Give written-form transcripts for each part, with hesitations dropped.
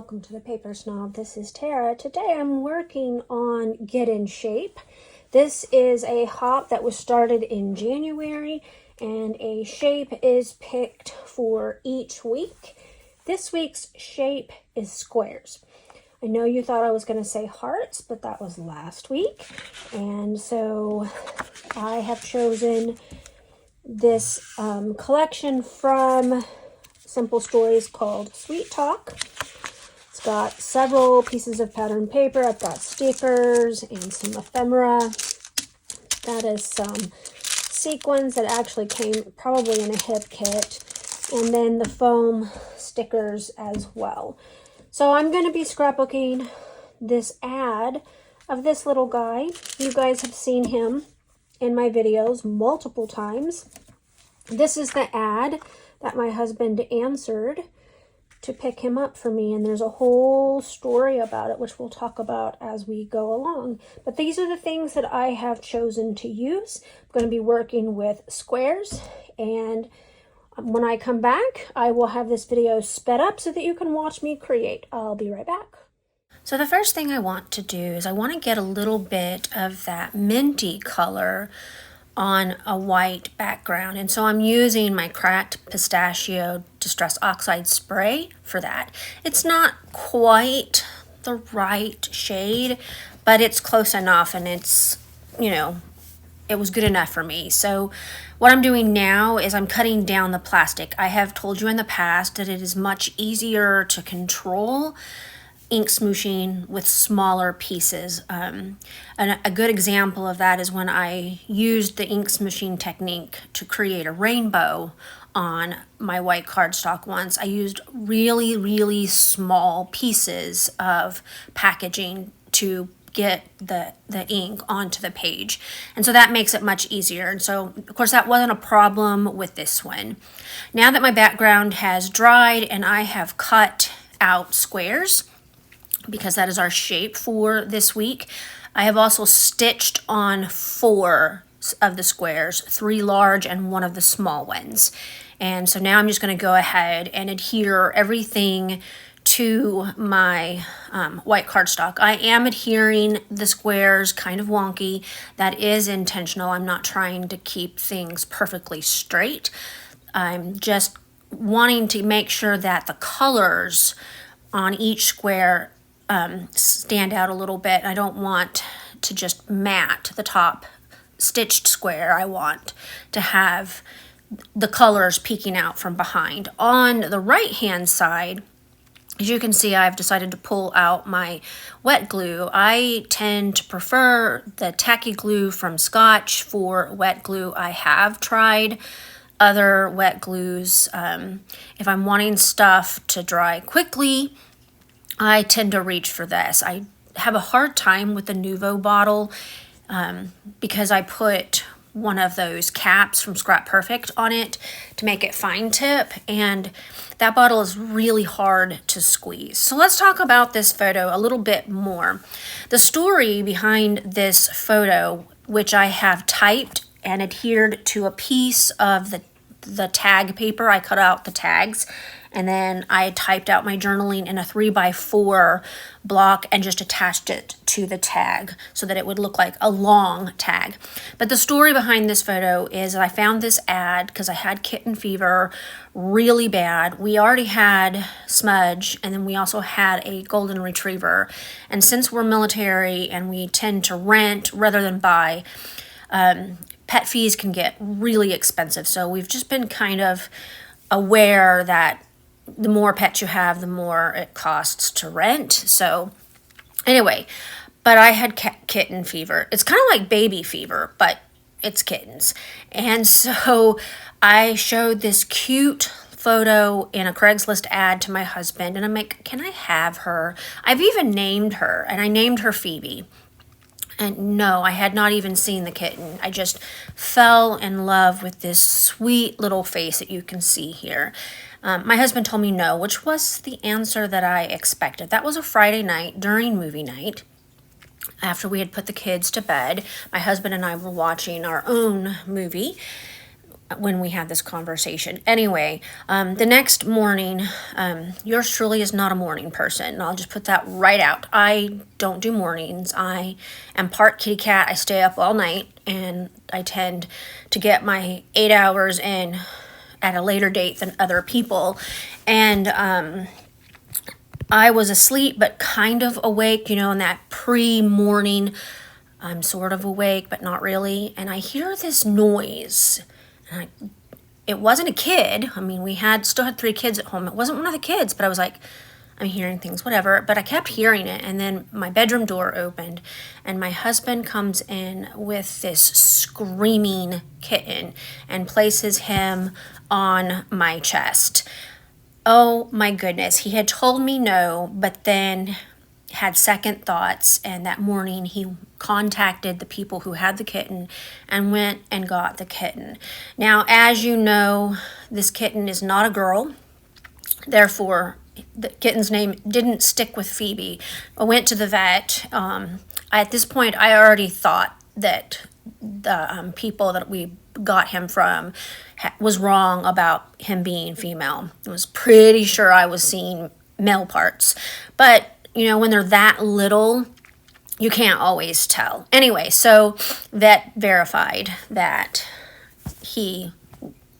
welcome to the Paper Snob. This is Tara. Today I'm working on Get in Shape. This is a hop that was started in January, and a shape is picked for each week. This week's shape is squares. I know you thought I was going to say hearts, but that was last week. And so I have chosen this collection from Simple Stories called Sweet Talk. It's got several pieces of pattern paper. I've got stickers and some ephemera. That is some sequins that actually came probably in a hip kit. And then the foam stickers as well. So I'm going to be scrapbooking this ad of this little guy. You guys have seen him in my videos multiple times. This is the ad that my husband answered to pick him up for me, and there's a whole story about it, which we'll talk about as we go along. But these are the things that I have chosen to use. I'm going to be working with squares, and when I come back, I will have this video sped up so that you can watch me create. I'll be right back. So the first thing I want to do is I want to get a little bit of that minty color on a white background. And so I'm using my Cracked Pistachio Distress Oxide spray for that. It's not quite the right shade, but it's close enough, and it's, it was good enough for me. So what I'm doing now is I'm cutting down the plastic. I have told you in the past that it is much easier to control ink smooshing with smaller pieces. And a good example of that is when I used the ink smooshing technique to create a rainbow on my white cardstock once. I used really, really small pieces of packaging to get the ink onto the page. And so that makes it much easier. And so, of course, that wasn't a problem with this one. Now that my background has dried and I have cut out squares, because that is our shape for this week, I have also stitched on 4 of the squares, 3 large and 1 of the small ones. And so now I'm just going to go ahead and adhere everything to my white cardstock. I am adhering the squares kind of wonky. That is intentional. I'm not trying to keep things perfectly straight. I'm just wanting to make sure that the colors on each square stand out a little bit. I don't want to just mat the top stitched square. I want to have the colors peeking out from behind. On the right hand side, as you can see, I've decided to pull out my wet glue. I tend to prefer the tacky glue from Scotch for wet glue. I have tried other wet glues. If I'm wanting stuff to dry quickly, I tend to reach for this. I have a hard time with the Nuvo bottle because I put one of those caps from Scrap Perfect on it to make it fine tip, and that bottle is really hard to squeeze. So let's talk about this photo a little bit more. The story behind this photo, which I have typed and adhered to a piece of the tag paper. I cut out the tags, and then I typed out my journaling in a 3x4 block and just attached it to the tag so that it would look like a long tag. But the story behind this photo is I found this ad because I had kitten fever really bad. We already had Smudge, and then we also had a golden retriever. And since we're military and we tend to rent rather than buy, pet fees can get really expensive. So we've just been kind of aware that the more pets you have, the more it costs to rent. So anyway, but I had kitten fever. It's kind of like baby fever, but it's kittens. And so I showed this cute photo in a Craigslist ad to my husband, and I'm like, can I have her? I've even named her, and I named her Phoebe. And no, I had not even seen the kitten. I just fell in love with this sweet little face that you can see here. My husband told me no, which was the answer that I expected. That was a Friday night during movie night. After we had put the kids to bed, my husband and I were watching our own movie. when we had this conversation. Anyway, the next morning, yours truly is not a morning person. I'll just put that right out. I don't do mornings. I am part kitty cat. I stay up all night, and I tend to get my 8 hours in at a later date than other people. And I was asleep but kind of awake, in that pre-morning. I'm sort of awake but not really, and I hear this noise. And it wasn't a kid. I mean, we still had 3 kids at home. It wasn't one of the kids, but I was like, I'm hearing things, whatever. But I kept hearing it, and then my bedroom door opened, and my husband comes in with this screaming kitten and places him on my chest. Oh my goodness. He had told me no, but then had second thoughts, and that morning he contacted the people who had the kitten and went and got the kitten. Now, as you know, this kitten is not a girl. Therefore, the kitten's name didn't stick with Phoebe. I went to the vet. At this point, I already thought that the people that we got him from was wrong about him being female. I was pretty sure I was seeing male parts. But, when they're that little, you can't always tell. Anyway, so vet verified that he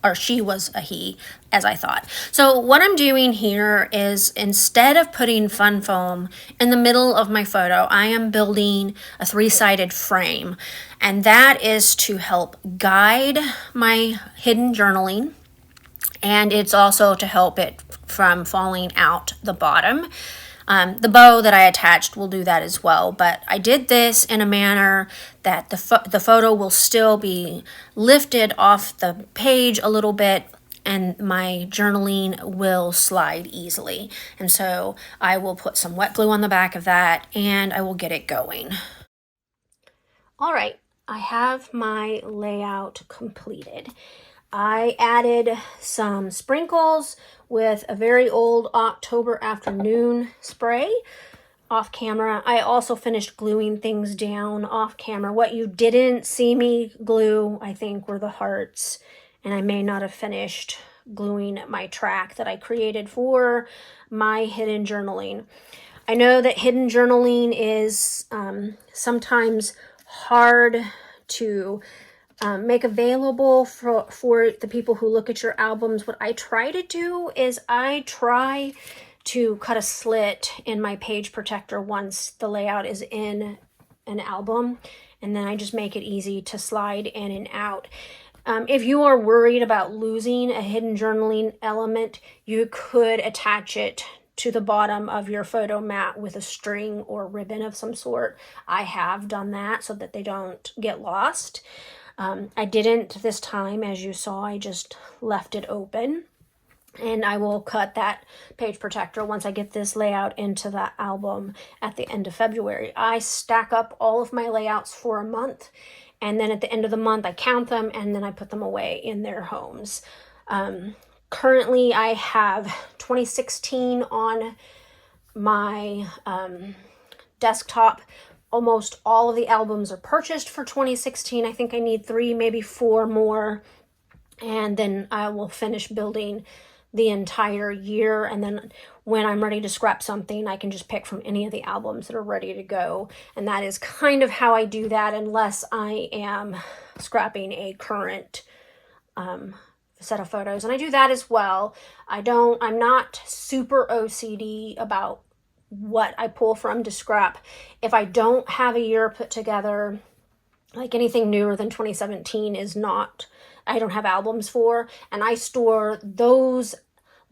or she was a he, as I thought. So what I'm doing here is, instead of putting fun foam in the middle of my photo, I am building a 3-sided frame. And that is to help guide my hidden journaling. And it's also to help it from falling out the bottom. The bow that I attached will do that as well, but I did this in a manner that the photo will still be lifted off the page a little bit, and my journaling will slide easily. And so I will put some wet glue on the back of that, and I will get it going. All right, I have my layout completed. I added some sprinkles with a very old October afternoon spray off camera. I also finished gluing things down off camera. What you didn't see me glue, I think, were the hearts, and I may not have finished gluing my track that I created for my hidden journaling. I know that hidden journaling is sometimes hard to make available for the people who look at your albums. What I try to do is I try to cut a slit in my page protector once the layout is in an album, and then I just make it easy to slide in and out. If you are worried about losing a hidden journaling element, you could attach it to the bottom of your photo mat with a string or ribbon of some sort. I have done that so that they don't get lost. I didn't this time, as you saw. I just left it open, and I will cut that page protector once I get this layout into the album at the end of February. I stack up all of my layouts for a month, and then at the end of the month I count them, and then I put them away in their homes. Currently I have 2016 on my desktop. Almost all of the albums are purchased for 2016. I think I need 3, maybe 4 more. And then I will finish building the entire year. And then when I'm ready to scrap something, I can just pick from any of the albums that are ready to go. And that is kind of how I do that, unless I am scrapping a current set of photos. And I do that as well. I'm not super OCD about what I pull from to scrap. If I don't have a year put together, like anything newer than 2017 I don't have albums for, and I store those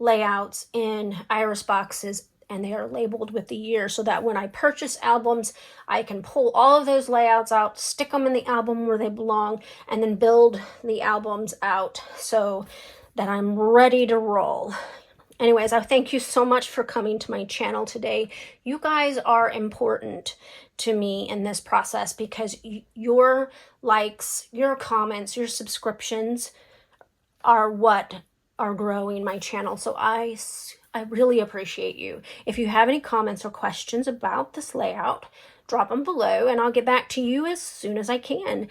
layouts in iris boxes, and they are labeled with the year, so that when I purchase albums, I can pull all of those layouts out, stick them in the album where they belong, and then build the albums out so that I'm ready to roll. Anyways, I thank you so much for coming to my channel today. You guys are important to me in this process, because your likes, your comments, your subscriptions are what are growing my channel. So I really appreciate you. If you have any comments or questions about this layout, drop them below and I'll get back to you as soon as I can.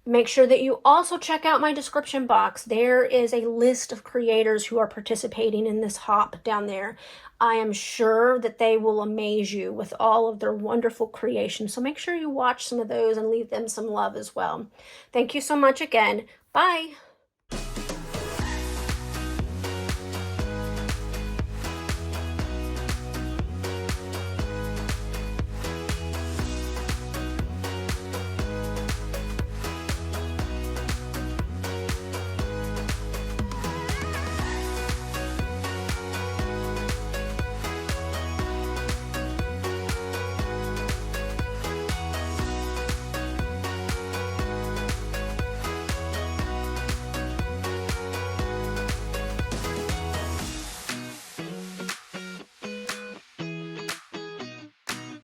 Make sure that you also check out my description box. There is a list of creators who are participating in this hop down there. I am sure that they will amaze you with all of their wonderful creations. So make sure you watch some of those and leave them some love as well. Thank you so much again. Bye.